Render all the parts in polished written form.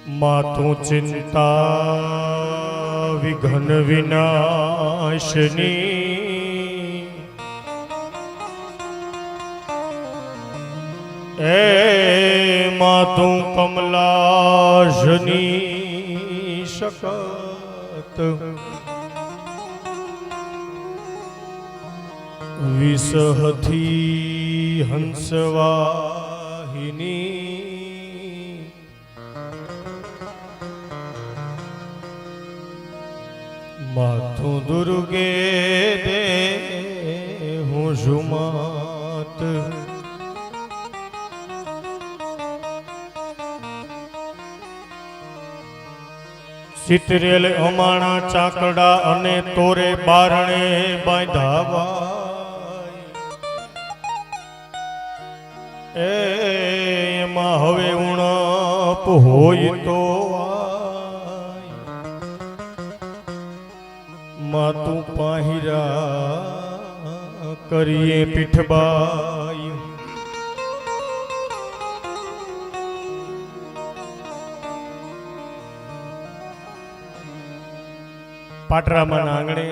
मातु चिंता विघ्न विनाशनी ए मातु कमलाशनी शकत विसहती हंसवाहिनी माथु दुर्गे दे हूँ जुमात सितरेल अमाणा चाकड़ा अने तोरे बारणे बांधावा एमा हवे उणप होय तो मातु पाहिरा करिए पीठबाई पाटरामाना आंगणे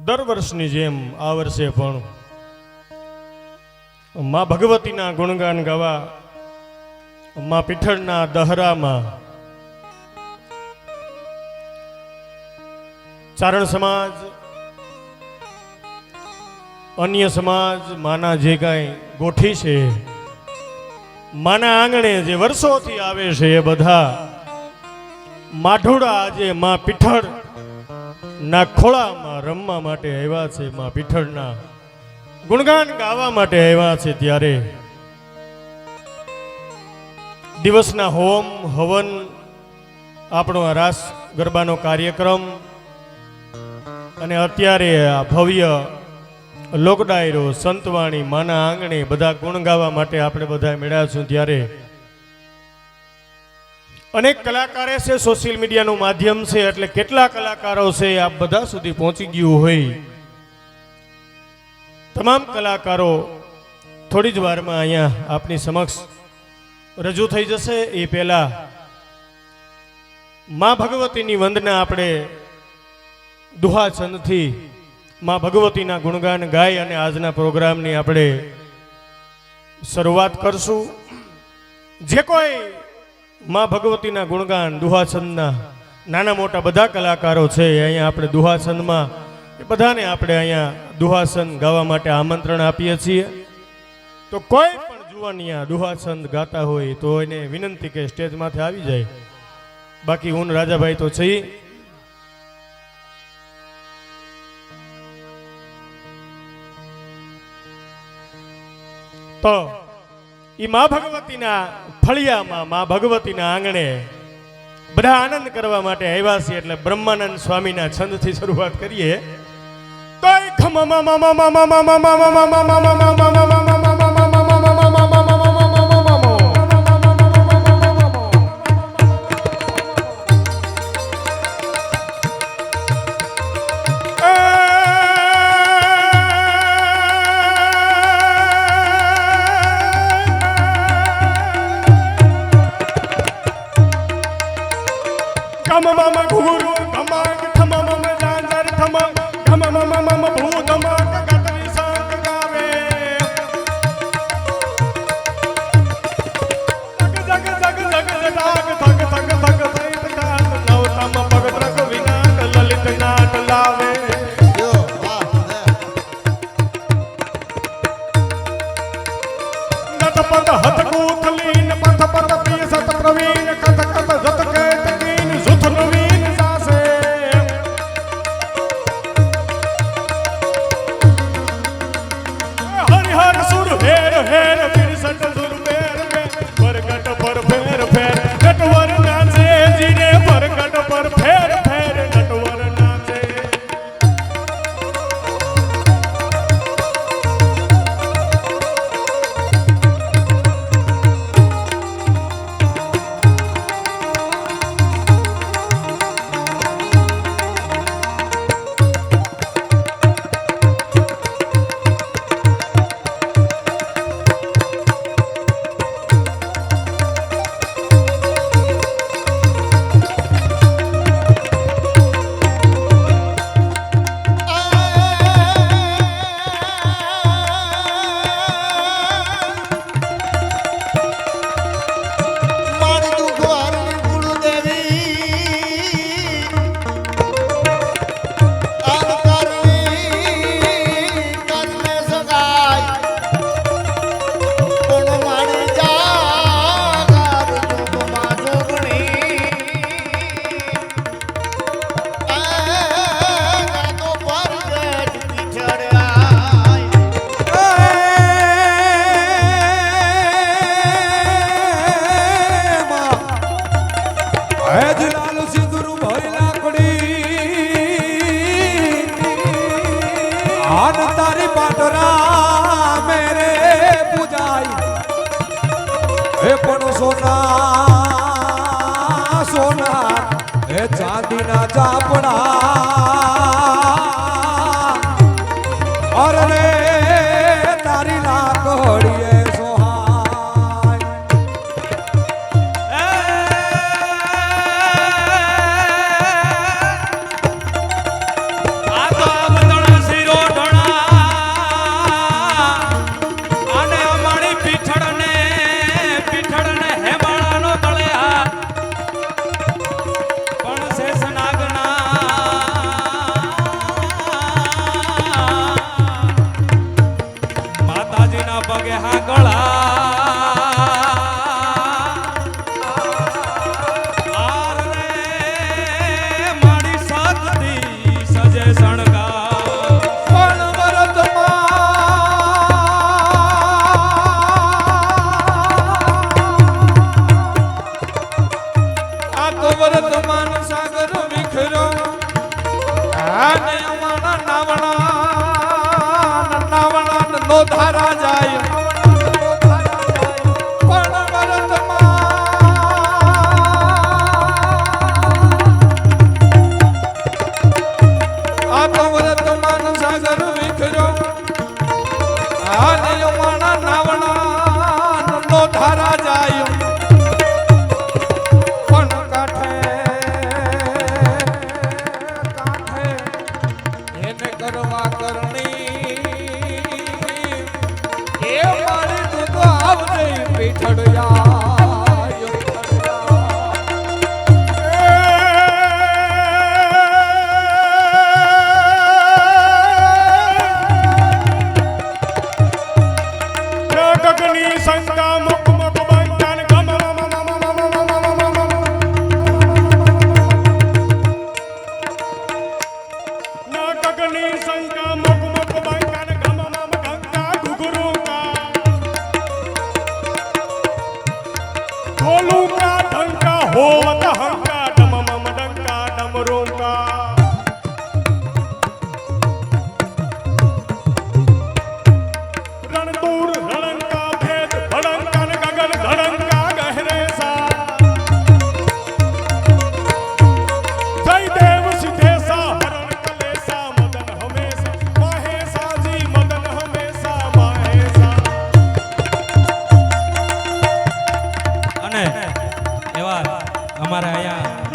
दर वर्षनी जेम आ वर्षे पण मां भगवतीना गुणगान गावा मां पीठळना दहरामां चारण समाज अन्य समाज माना जे काई गोठी छे माना आंगणे जे वर्षोथी आवे छे ए बधा माठोड़ा आजे मां पीठळ ना खोळामां रमवा माटे आव्या छे मां पीठळना गुणगान गावा माटे आव्या छे त्यारे दिवसना होम हवन आपणो आ रास गरबानो कार्यक्रम અને અત્યારે આ ભવ્ય લોકડાયરો સંતવાણી માના આંગણે બધા ગુણ ગાવા માટે આપણે બધા મળ્યા છું ત્યારે અનેક કલાકારો છે સોશિયલ મીડિયાનું માધ્યમ છે એટલે કેટલા કલાકારો છે આ બધા સુધી પહોંચી ગયું હોય તમામ કલાકારો થોડી જ વારમાં અહીંયા આપની સમક્ષ રજૂ થઈ જશે એ પહેલા માં ભગવતીની વંદના આપણે दुहा छंद थी मां भगवती ना गुणगान गाय अने आजना प्रोग्राम नी आपणे शुरुआत करशु जे कोई मां भगवती ना गुणगान दुहा छंद ना नाना मोटा बधा कलाकारो छे अहींया आपणे दुहा छंद मां ए बधाने आपणे अहींया दुहा छंद गावा माटे आमंत्रण आपीए छीए तो कोई पण जुवानिया दुहा छंद गाता होय तो एने विनंती के स्टेज माथे आवी जाय बाकी हुन राजाभाई तो छे तो ई मां भगवती ना फळिया मां भगवती ना आंगणे बधा आनंद करवा माटे आव्या छे एटले ब्रह्मानंद स्वामी ना छंद थी शुरुआत करिए तो खम मा मा मा मा मा मा मा मा मा मा मा मा ધારા જાય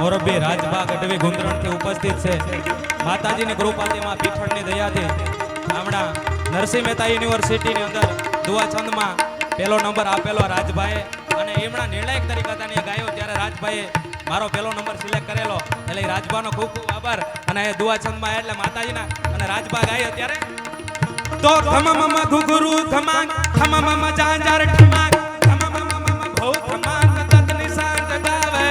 મોરબી રાજભા ગઢવી ગુંદરણથી ઉપસ્થિત છે. માતાજીની કૃપાથી માં પીઠળની દયાથી હમણાં નરસિંહ મહેતા યુનિવર્સિટીની અંદર દુઆછંદમાં પહેલો નંબર આપેલો રાજભાઈએ અને એમના નિર્ણાયક તરીકે હતા ગાયો ત્યારે રાજભાઈએ મારો પહેલો નંબર સિલેક્ટ કરેલો એટલે રાજભાનો ખૂબ ખૂબ આભાર. અને દુઆછંદમાં એટલે માતાજીના અને રાજભા ગાય અત્યારે તો ખમા મમા ઘુઘરુ ધમા ખમા મમા જાંજાર ઠમા ખમા મમા મમા ભો ધમા નતત નિશાન ગાવે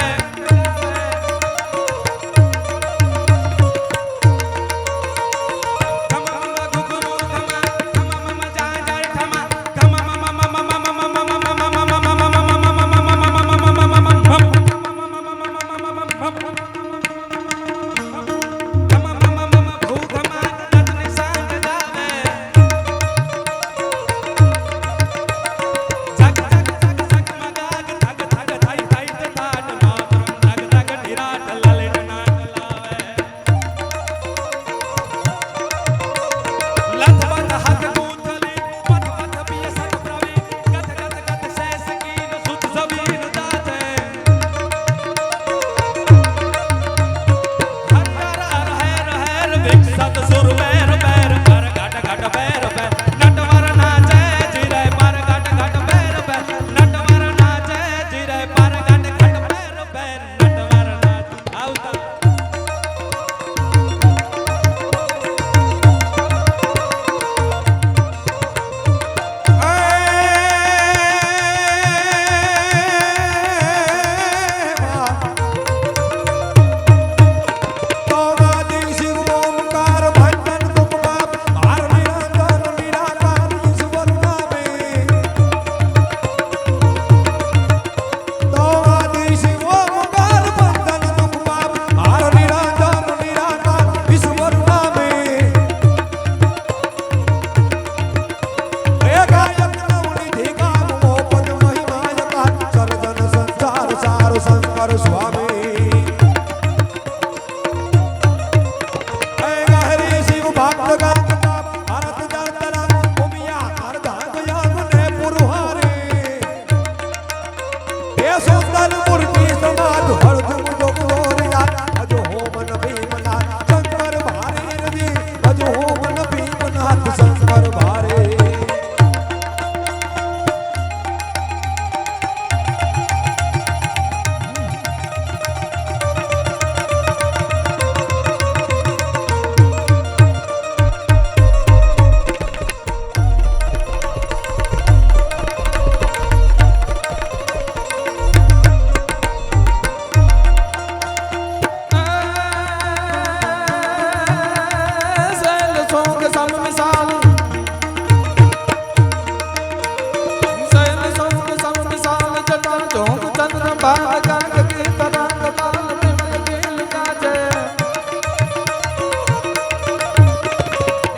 बाल गांग की तरंग बाल विमल नील गाजे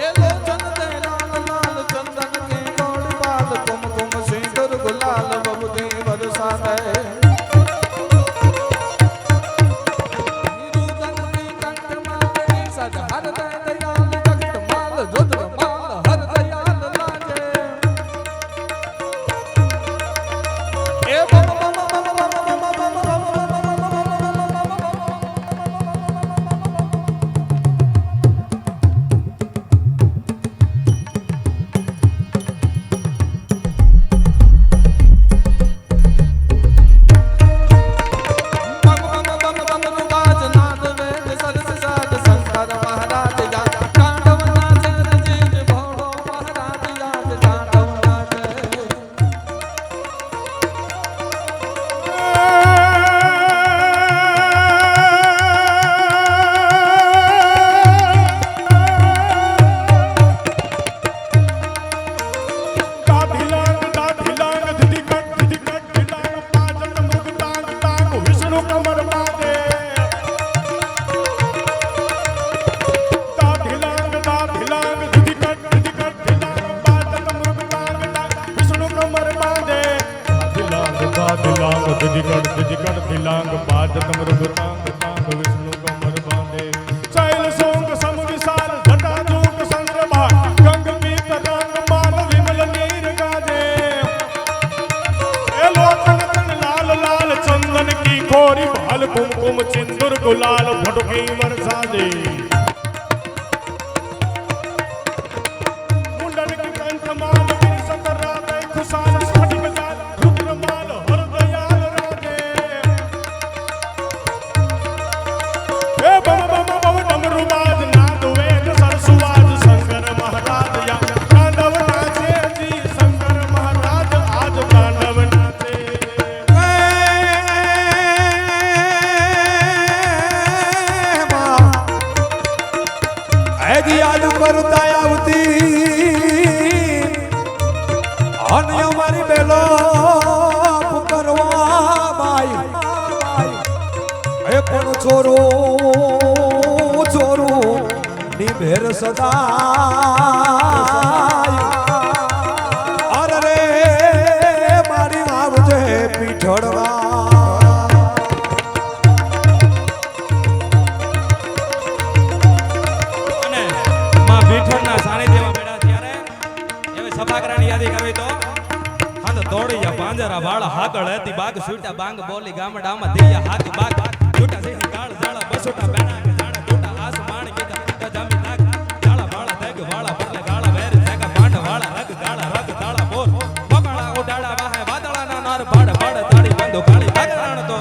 ए लोचन दे लाल लाल चंदन के गोड़ बाल कुमकुम सिंदूर गुलाल बबुदी बरसा दे रुदन की कंठ माल की सज हर दे दयाल जगत माल रुद्र माल हर दयाल लाजे ए बम बम बम बम बम बम दिलांग बाजत मृग तांग तांग विष्णु कमर बांधे शैल सोंग सम विशाल जटा जूट संद्रमा गंग पीत रंग मान विमल नीर गाजे ए लोचन तन लाल लाल चंदन की खोरी भाल कुमकुम सिंदूर गुलाल भटकी बरसा दे मुंडन की कंठ माल गिर सतरा दे खुशाल स्फटिक जाल रुद्र माल हर दयाल राजे ए बम बम बम डमरू बाज नाद वेद सरसुवाज शंकर महाराज या तांडव नाचे जी शंकर महाराज आज तांडव नाचे ऐदी आलू पर दयावती અને અમારી બેલો પુકારવા બાઈ એ પણ છોરો છોરો નિભેર સદાય અરે રે મારી આવજે પીઠળવા અને માં પીઠળના સાનિધ્યમાં બેઠા ત્યારે એવી સભાગ્રાની યાદી કરવી તો હાથ દોડિયા પાંજરા વાળા હાકળ હતી બાગ છૂટા બાંગ બોલી ગામડામાં દિયા હાથ બાગ છૂટા સીધી કાળ જાળા બસોટા બેણા કે જાણે છૂટા આસમાન કીધા જમી નાક જાળા વાળા દેગ વાળા પટલે ગાળા વેર દેગ પાંડ વાળા રગ ગાળા રગ તાળા બોર પકડા ઉડાડા વાહે વાદળાના નાર પાડ પાડ તાળી બંધો કાળી ભાગરાણ તો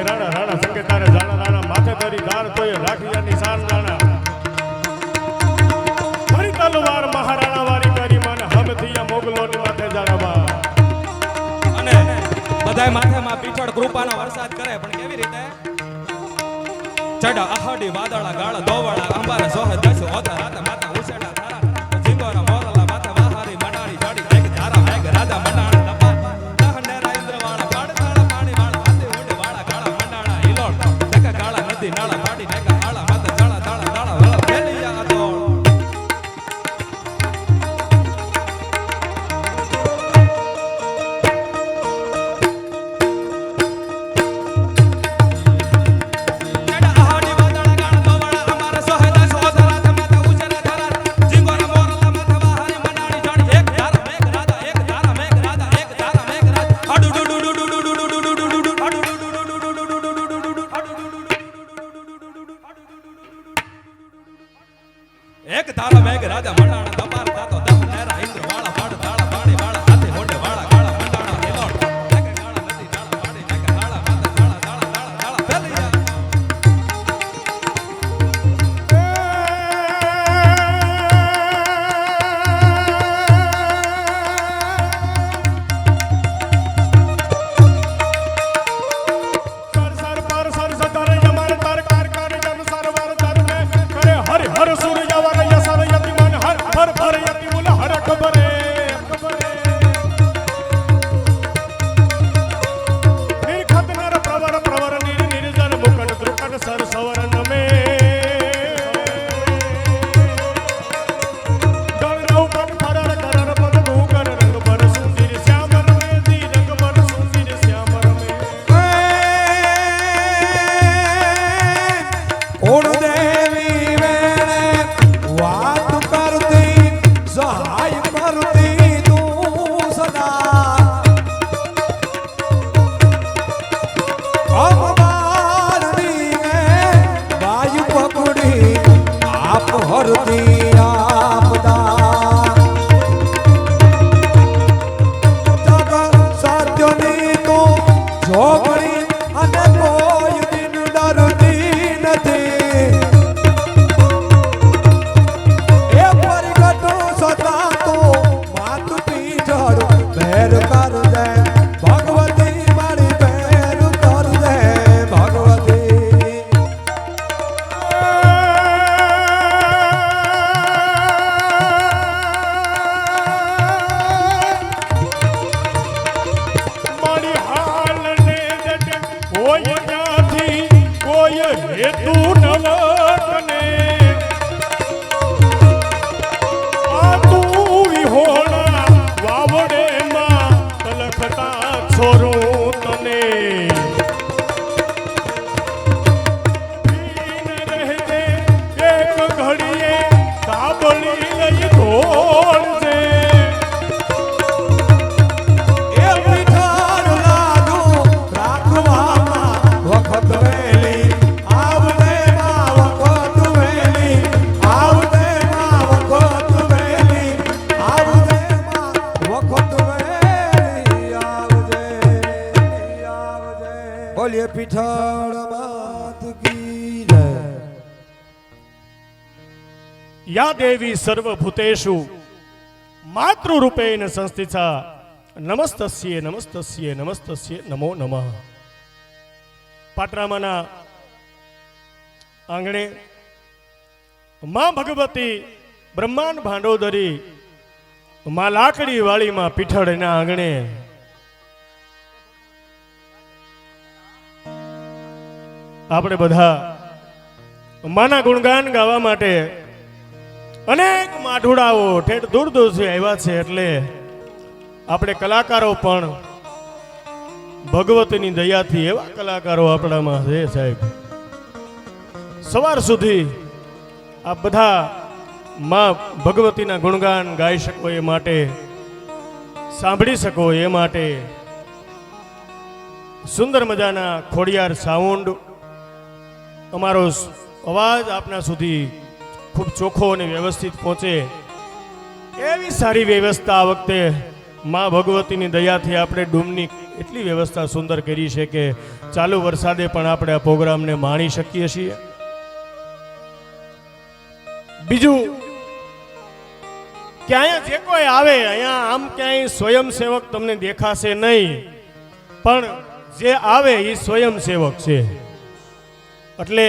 રાણા રાણા સંગે તારે જાણા રાણા માથે તારી ધાર તોય રાખિયા નિશાન રાણા કૃપાનો વરસાદ કરે પણ કેવી રીતે ચડા આહાડી વાદળા ગાળ દોવાળા અંબાર સોહે દસ ઓતા રાત માતા ઉસેડા ધારા જીંગોરા મોરલા માતા વાહારી મડાણી જાડી એક ધારા મેઘ રાજા મંડાણા લપા દહનેરા ઇન્દ્રવાળા પાડ થાળા પાણી વાળા હાથે ઉડે વાળા ગાળા મંડાણા હિલોળ ટકા ગાળા નદી નાળા પાડી નેકા આળા માતા જાળા દાળા દાળા વાળા ફેલિયા દોડ એક ધારા મેઘ રાજા મંડાણા દપાર થાતો દહ નેરા ઇન્દ્ર વાળા પાડ તાળા પાણી વાળા હાથે મોઢે વાળા ગાળા મંડાણા હિલોળ ટકે ગાળા નદી ડાળા પાડી નેકા હાળા માતા જાળા દાળા દાળા દાળા ફેલિયા સર પર સર સતર યમન તર કાર કાર જન સરવર તર મે કરે હર હર સૂર્ય વર યસર યતિ મન હર હર ભર યતિ મુલ હર ખબરે નિરખત નર પ્રવર પ્રવર નિર નિર્જન મુકટ દ્રુકટ સર સવરન મે ગણ રવ પટ ફરર કરર પદ ભૂકર રંગ પર સુંદર શ્યામ રમે દી રંગ પર સુંદર શ્યામ રમે ઓડ દેવી વેણે વાત કરતી સહાય કરતી તું સદા અમદારની બાયુ પકડી આપ હરતી આપદા જગ સત્યની તું જોગણી અને કોઈ દિન ડરતી નથી એ પરિગટ સદા તો માત પીઠળ ભેર કર દે ભગવતી મારી ભેર કર દે ભગવતી મારી હાલને જટ કોઈ ત્યાંથી કોઈ હેતુ નવતને આ તું વિહોણા વાવડેમાં તલખતા છોરું તને પીને રહેજે એક ઘડીએ કાબળી લઈ દોડજે એ પીઠળ લાગુ રાખવામાં વખત વેલી આવતે માં વખત વેલી આવતે માં વખત વેલી આવતે માં વખત વેલી આવજે આવજે બોલીએ પીઠળ માત કી જય યા દેવી સર્વભૂતેષુ માતૃરૂપેણ સંસ્થિતા નમસ્તસ્યે નમસ્તસ્યે નમસ્તસ્યે નમો નમઃ. પાટરામાના આંગણે માં ભગવતી બ્રહ્માંડ ભાંડોદરી માં લાકડી વાળીમાં પીઠળના આંગણે આપણે બધા માના ગુણગાન ગાવા માટે અનેક માઢુડાઓ ઠેઠ દૂર દૂરથી આવ્યા છે એટલે આપણે કલાકારો પણ ભગવતીની દયાથી એવા કલાકારો આપણામાં છે સાહેબ. સવાર સુધી આ બધા માં ભગવતીના ગુણગાન ગાઈ શકો એ માટે, સાંભળી શકો એ માટે સુંદર મજાના ખોડિયાર સાઉન્ડ, અમારો અવાજ આપના સુધી ખૂબ ચોખ્ખો અને વ્યવસ્થિત પહોંચે એવી સારી વ્યવસ્થા આ વખતે માં ભગવતીની દયાથી આપણે ડૂમની એટલી વ્યવસ્થા સુંદર કરી છે કે ચાલુ વરસાદે પણ આપણે આ પ્રોગ્રામને માણી શકીએ છીએ. બીજું કે અહીંયા જે કોઈ આવે અહીંયા આમ ક્યાંય સ્વયંસેવક તમને દેખાશે નહીં, પણ જે આવે એ સ્વયંસેવક છે. એટલે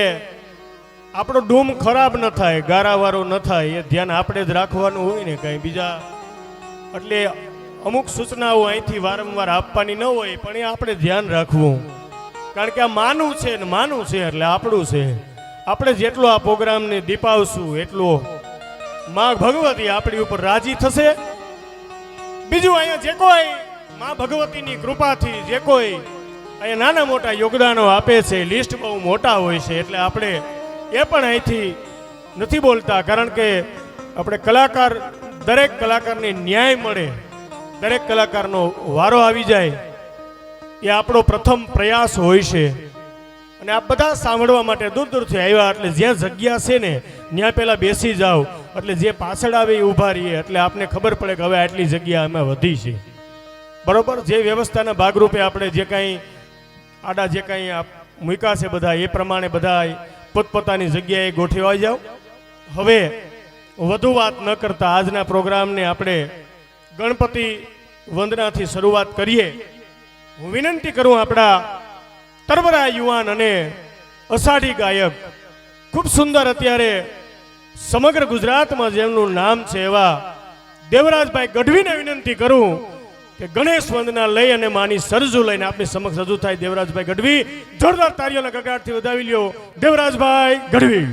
આપણો ડૂમ ખરાબ ન થાય, ગારાવાળો ન થાય, એ ધ્યાન આપણે જ રાખવાનું હોય ને, કાંઈ બીજા. એટલે અમુક સૂચનાઓ અહીંથી વારંવાર આપવાની ન હોય, પણ એ આપણે ધ્યાન રાખવું. કારણ કે આ માનું છે ને માનું છે એટલે આપણું છે. આપણે જેટલો આ પ્રોગ્રામને દીપાવશું એટલો માં ભગવતી આપણી ઉપર રાજી થશે. બીજું અહીંયા જે કોઈ માં ભગવતીની કૃપાથી જે કોઈ અહીંયા નાના મોટા યોગદાનો આપે છે, લિસ્ટ બહુ મોટા હોય છે, એટલે આપણે એ પણ અહીંથી નથી બોલતા. કારણ કે આપણે કલાકાર, દરેક કલાકારને ન્યાય મળે, દરેક કલાકારનો વારો આવી જાય, એ આપણો પ્રથમ પ્રયાસ હોય છે. અને આ બધા સાંભળવા માટે દૂર દૂરથી આવ્યા. એટલે જ્યાં જગ્યા છે ને ત્યાં પહેલાં બેસી જાઓ, એટલે જે પાછળ આવે એ ઊભા રહીએ, એટલે આપને ખબર પડે કે હવે આટલી જગ્યા અમે વધી છે. બરોબર, જે વ્યવસ્થાના ભાગરૂપે આપણે જે કાંઈ આડા જે કાંઈ મૂક્યા છે બધા, એ પ્રમાણે બધા પોતપોતાની જગ્યાએ ગોઠવાઈ જાઓ. હવે વધુ વાત ન કરતા આજના પ્રોગ્રામને આપણે ગણપતિ વંદનાથી શરૂઆત કરીએ. હું વિનંતી કરું આપણા તરબરા યુવાન અને અષાઢી ગાયક, ખૂબ સુંદર અત્યારે સમગ્ર ગુજરાતમાં જેમનું નામ છે એવા દેવરાજભાઈ ગઢવીને વિનંતી કરું કે ગણેશ વંદના લઈ અને માની સરજુ લઈને આપની સમક્ષ રજૂ થાય. દેવરાજભાઈ ગઢવી, જોરદાર તાળીઓના ગગડાટથી વધાવી લ્યો. દેવરાજભાઈ ગઢવી.